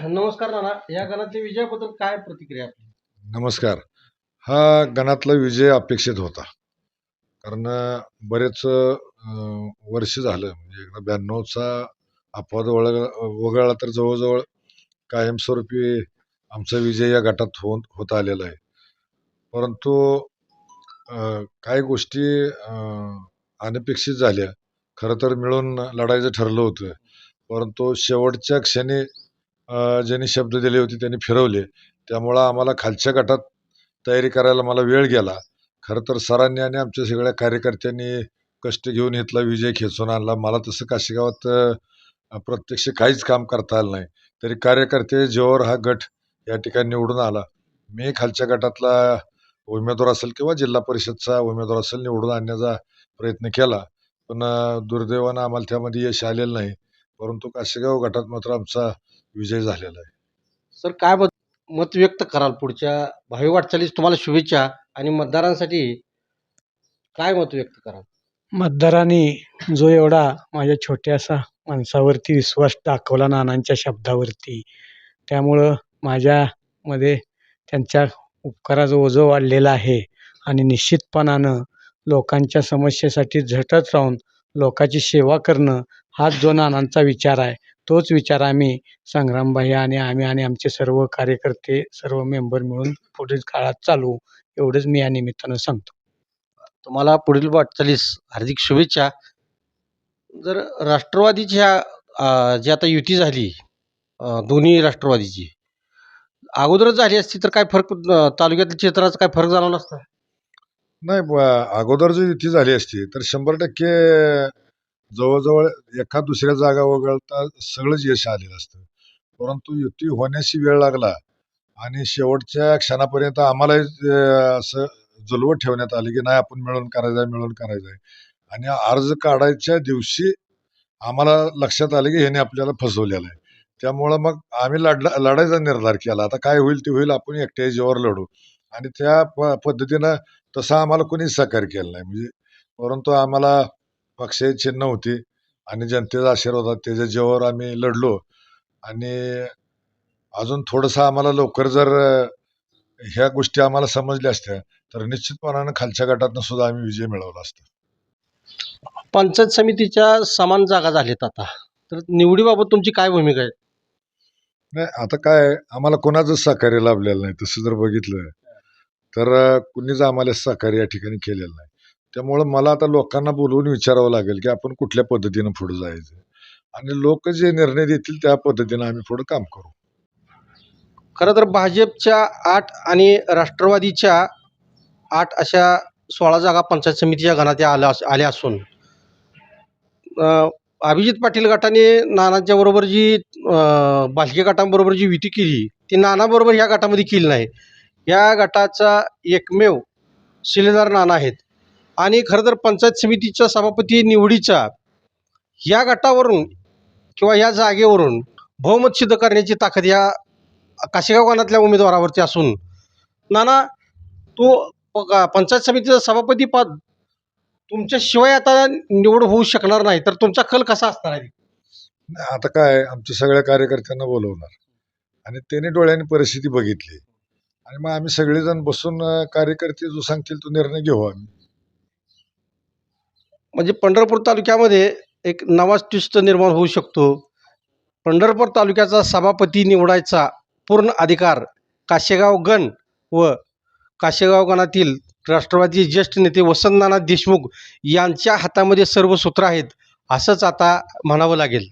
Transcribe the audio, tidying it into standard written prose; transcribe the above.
नमस्कार नाना. या गणातल्या विजयाबद्दल काय प्रतिक्रिया आपली? नमस्कार. हा गणातला विजय अपेक्षित होता. कारण बरेच वर्ष झालं म्हणजे एकदा 92चा अपवाद वगळला तर जवळजवळ कायमस्वरूपी आमचा विजय या गटात होत आलेला आहे. परंतु काही गोष्टी अनपेक्षित झाल्या. खरं तर मिळून लढायचं ठरलं होतं. परंतु शेवटच्या क्षणी ज्यांनी शब्द दिले होते त्यांनी फिरवले. त्यामुळं आम्हाला खालच्या गटात तयारी करायला मला वेळ गेला. खरं तर सरांनी आणि आमच्या सगळ्या कार्यकर्त्यांनी कष्ट घेऊन इथला विजय खेचून आणला. मला तसं काशीगावात प्रत्यक्ष काहीच काम करता आलं नाही. तरी कार्यकर्ते जोवर हा गट या ठिकाणी निवडून आला. मी खालच्या गटातला उमेदवार असेल किंवा जिल्हा परिषदचा उमेदवार असेल निवडून आणण्याचा प्रयत्न केला. पण दुर्दैवानं आम्हाला त्यामध्ये यश आलेलं नाही. परंतु काशीगाव गटात मात्र आमचा विजय झालेला आहे. सर काय मत व्यक्त कराल पुढच्या भावी वाटचालीस? तुम्हाला शुभेच्छा. आणि मतदारांसाठी काय मत व्यक्त कराल? मतदारांनी जो एवढा माझ्या छोट्याशा माणसावरती विश्वास दाखवला नानांच्या शब्दावरती, त्यामुळं माझ्यामध्ये त्यांच्या उपकाराचं ओझं वाढलेलं आहे. आणि निश्चितपणानं लोकांच्या समस्येसाठी झटत राहून लोकांची सेवा करणं हाच जो नानांचा विचार आहे, तोच विचार आम्ही संग्रामभाई आणि आम्ही आणि आमचे सर्व कार्यकर्ते सर्व मेंबर मिळून पुढील काळात चालवू, एवढंच मी या निमित्तानं सांगतो. तुम्हाला पुढील वाटचालीस हार्दिक शुभेच्छा. जर राष्ट्रवादीच्या जी आता युती झाली, दोन्ही राष्ट्रवादीची अगोदरच झाली असती तर काय फरक, तालुक्यातल्या चित्राचा काय फरक जाणवला असता? नाही, अगोदर जर युती झाली असती तर 100% जवळजवळ एका दुसऱ्या जागा वगळता सगळंच यश आलेलं असतं. परंतु युती होण्याशी वेळ लागला आणि शेवटच्या क्षणापर्यंत आम्हाला असं जुलवत ठेवण्यात आलं की नाही, आपण मिळून करायचंय. आणि अर्ज काढायच्या दिवशी आम्हाला लक्षात आलं की ह्याने आपल्याला फसवलेलं आहे. त्यामुळं मग आम्ही लढायचा निर्धार केला. आता काय होईल ते होईल, आपण एकट्या जीवावर लढू. आणि त्या पद्धतीनं तसं आम्हाला कोणीच सहकार्य केलं नाही. म्हणजे परंतु आम्हाला पक्षाची चिन्ह होती आणि जनतेचा आशीर्वाद होता, त्याच्या जीवावर आम्ही लढलो. आणि अजून थोडंसं आम्हाला लवकर जर ह्या गोष्टी आम्हाला समजल्या असत्या तर निश्चितपणानं खालच्या गटातनं सुद्धा आम्ही विजय मिळवला असता. पंचायत समितीच्या समान जागा झाल्यात आता, तर निवडीबाबत तुमची काय भूमिका आहे? नाही, आता काय आम्हाला कोणाचंच सहकार्य लाभलेलं नाही. तसं जर बघितलं तर कुणीच आम्हाला सहकार्य या ठिकाणी केलेलं नाही. त्यामुळं मला आता लोकांना बोलवून विचारावं लागेल की आपण कुठल्या पद्धतीनं पुढे जायचं, आणि लोक जे निर्णय देतील त्या पद्धतीनं आम्ही पुढे काम करू. खरं तर भाजपच्या 8 आणि राष्ट्रवादीच्या 8 अशा 16 जागा पंचायत समितीच्या गणात आल्या असून अभिजित पाटील गटाने नानांच्या बरोबर जी भालके गटांबरोबर जी युती केली ती नानाबरोबर ह्या गटामध्ये केली नाही. या गटाचा एकमेव शिलेदार नाना आहेत. आणि खरं तर पंचायत समितीच्या सभापती निवडीचा या गटावरून किंवा या जागेवरून बहुमत सिद्ध करण्याची ताकद या काशेगाव गणातल्या उमेदवारावरती असून, नाना पंचायत समितीचं सभापती पद तुमच्याशिवाय आता निवड होऊ शकणार नाही, तर तुमचा कल कसा असणार आहे? आता काय आमच्या सगळ्या कार्यकर्त्यांना बोलवणार आणि त्यांनी डोळ्यांनी परिस्थिती बघितली आणि मग आम्ही सगळेजण बसून कार्यकर्ते जो सांगतील तो निर्णय घेऊ आम्ही. म्हणजे पंढरपूर तालुक्यामध्ये एक नवा ट्विस्ट निर्माण होऊ शकतो. पंढरपूर तालुक्याचा सभापती निवडायचा पूर्ण अधिकार काशेगाव गण व काशेगाव गणातील राष्ट्रवादी ज्येष्ठ नेते वसंतनाना देशमुख यांच्या हातामध्ये सर्व सूत्र आहेत, असंच आता म्हणावं लागेल.